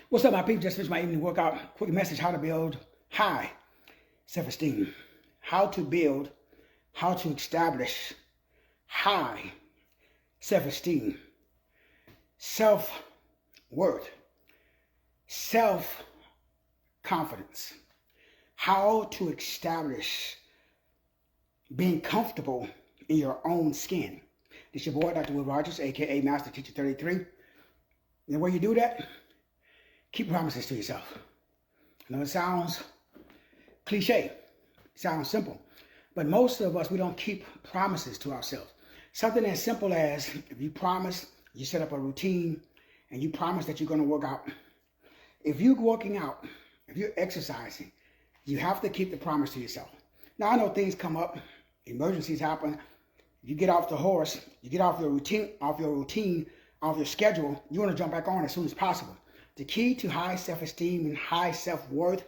What's up, my people? Just finished my evening workout. Quick message: how to build high self-esteem. How to establish high self-esteem, self-worth, self-confidence. How to establish being comfortable in your own skin. This your boy, Dr. Will Rogers, aka Master Teacher 33. And the way you do that, keep promises to yourself. I know it sounds cliche, it sounds simple, but most of us, we don't keep promises to ourselves. Something as simple as if you promise, you set up a routine, and you promise that you're going to work out. If you're working out, if you're exercising, you have to keep the promise to yourself. Now, I know things come up, emergencies happen. You get off the horse, you get off your routine, off your schedule, you want to jump back on as soon as possible. The key to high self-esteem and high self-worth,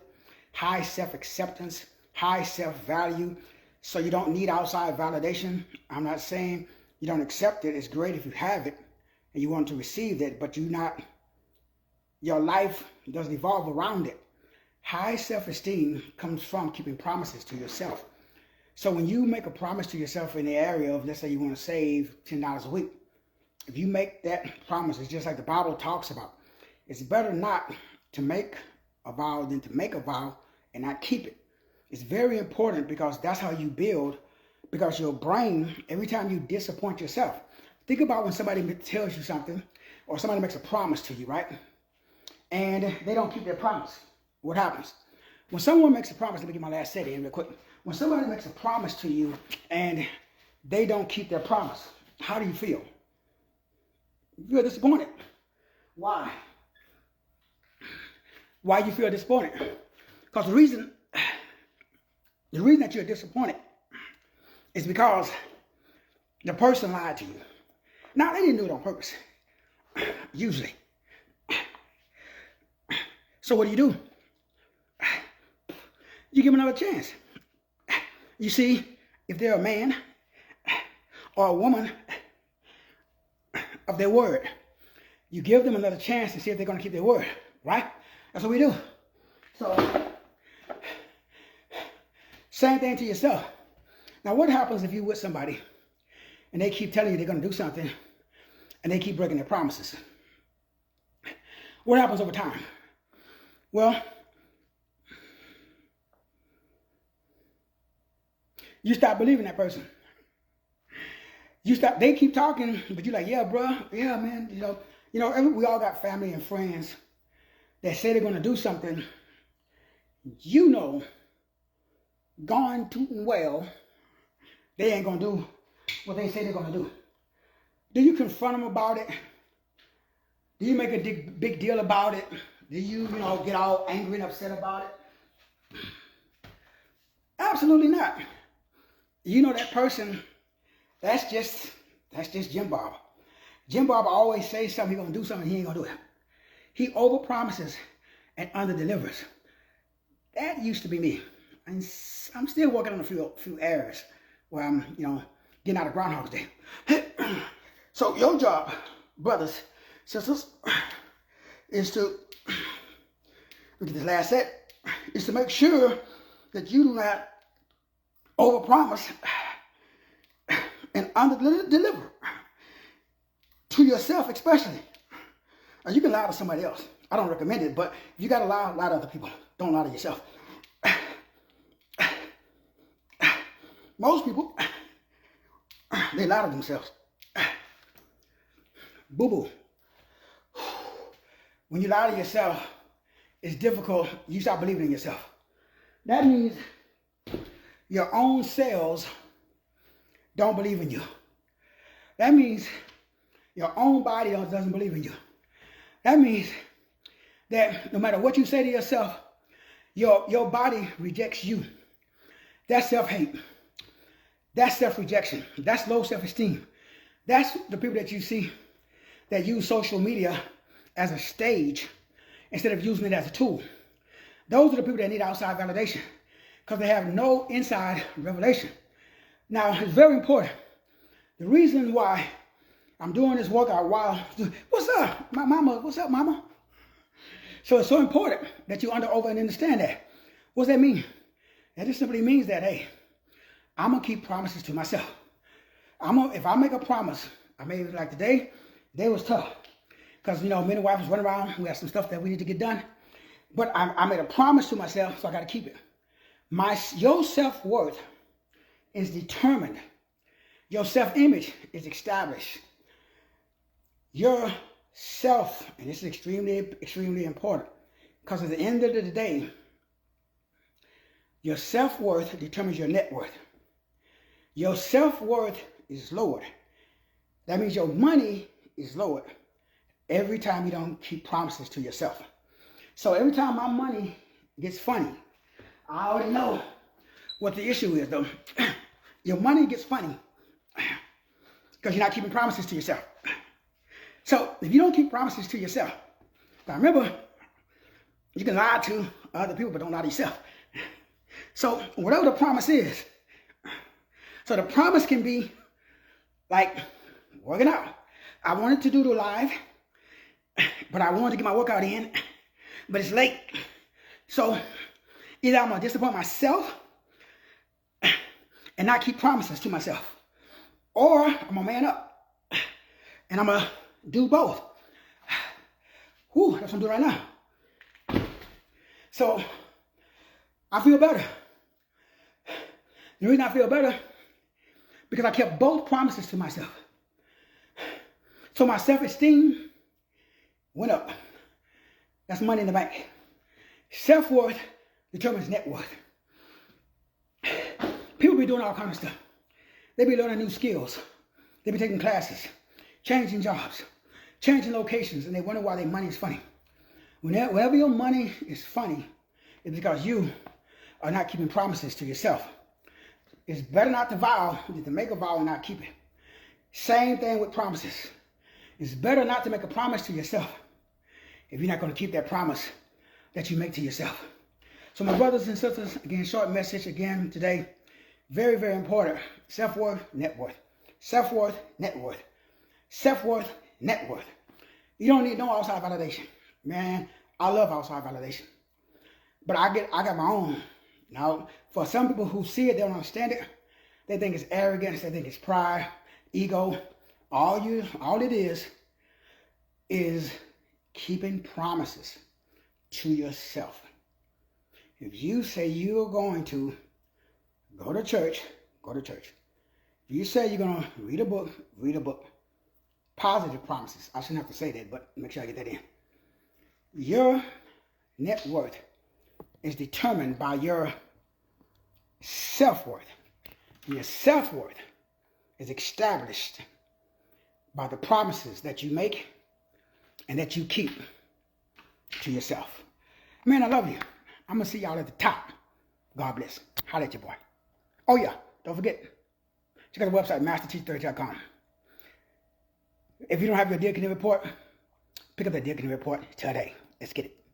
high self-acceptance, high self-value, so you don't need outside validation. I'm not saying you don't accept it. It's great if you have it and you want to receive it, but your life doesn't evolve around it. High self-esteem comes from keeping promises to yourself. So when you make a promise to yourself in the area of, let's say you want to save $10 a week, if you make that promise, it's just like the Bible talks about. It's better not to make a vow than to make a vow and not keep it. It's very important because that's how you build, because your brain, every time you disappoint yourself, think about when somebody tells you something or somebody makes a promise to you, right? And they don't keep their promise. What happens? When someone makes a promise, let me get my last set in real quick. When somebody makes a promise to you and they don't keep their promise, how do you feel? You feel disappointed. Why? Why you feel disappointed? Because the reason that you're disappointed is because the person lied to you. Now, they didn't do it on purpose, usually. So what do? You give them another chance. You see, if they're a man or a woman of their word, you give them another chance to see if they're going to keep their word, right? That's what we do. So, same thing to yourself. Now, what happens if you're with somebody and they keep telling you they're going to do something and they keep breaking their promises? What happens over time? Well, you stop believing that person. They keep talking, but you're like, yeah, bro, yeah, man. We all got family and friends that say they're going to do something, gone tooting well, they ain't going to do what they say they're going to do. Do you confront them about it? Do you make a big deal about it? Do you, get all angry and upset about it? Absolutely not. That person, that's just Jim Bob. Jim Bob always says something, he's going to do something, he ain't going to do it. He overpromises and underdelivers. That used to be me. And I'm still working on a few areas where I'm, getting out of Groundhog's Day. So your job, brothers, sisters, is to, look at this last set, is to make sure that you do not overpromise and underdeliver to yourself, especially. Now, you can lie to somebody else. I don't recommend it, but if you got to lie to other people. Don't lie to yourself. Most people, they lie to themselves. Boo-boo. When you lie to yourself, it's difficult. You stop believing in yourself. That means your own cells don't believe in you. That means your own body doesn't believe in you. That means that no matter what you say to yourself, your body rejects you. That's self-hate. That's self-rejection. That's low self-esteem. That's the people that you see that use social media as a stage instead of using it as a tool. Those are the people that need outside validation because they have no inside revelation. Now, it's very important. The reason why I'm doing this workout while, what's up, my mama? What's up, mama? So it's so important that you over and understand that. What does that mean? That just simply means that, hey, I'm going to keep promises to myself. If I make a promise, I made it like today was tough. Because, me and the wife was running around. We had some stuff that we need to get done. But I made a promise to myself, so I got to keep it. Your self-worth is determined. Your self-image is established. Your self, and this is extremely, extremely important, because at the end of the day, your self-worth determines your net worth. Your self-worth is lowered. That means your money is lowered every time you don't keep promises to yourself. So every time my money gets funny, I already know what the issue is, though. Your money gets funny because you're not keeping promises to yourself. So if you don't keep promises to yourself, now remember, you can lie to other people, but don't lie to yourself. So whatever the promise is, so the promise can be like working out. I wanted to do the live, but I wanted to get my workout in, but it's late. So either I'm going to disappoint myself and not keep promises to myself, or I'm going to man up and I'm going to do both. Whew, that's what I'm doing right now. So I feel better. The reason I feel better, because I kept both promises to myself. So my self-esteem went up. That's money in the bank. Self-worth determines net worth. People be doing all kinds of stuff. They be learning new skills. They be taking classes, changing jobs, changing locations, and they wonder why their money is funny. Whenever your money is funny, it's because you are not keeping promises to yourself. It's better not to vow than to make a vow and not keep it. Same thing with promises. It's better not to make a promise to yourself if you're not going to keep that promise that you make to yourself. So my brothers and sisters, again, short message again today. Very, very important. Self-worth, net worth. Self-worth, net worth. Self-worth, net worth. You don't need no outside validation. Man, I love outside validation. But I got my own. Now, for some people who see it, they don't understand it. They think it's arrogance. They think it's pride, ego. All it is keeping promises to yourself. If you say you're going to go to church, go to church. If you say you're going to read a book, read a book. Positive promises. I shouldn't have to say that, but make sure I get that in. Your net worth is determined by your self-worth. Your self-worth is established by the promises that you make and that you keep to yourself. Man, I love you. I'm going to see y'all at the top. God bless. Holla at your boy. Oh, yeah. Don't forget, check out the website, masterteacher30.com. If you don't have your Dear Connect report, pick up that Dear Connect report today. Let's get it.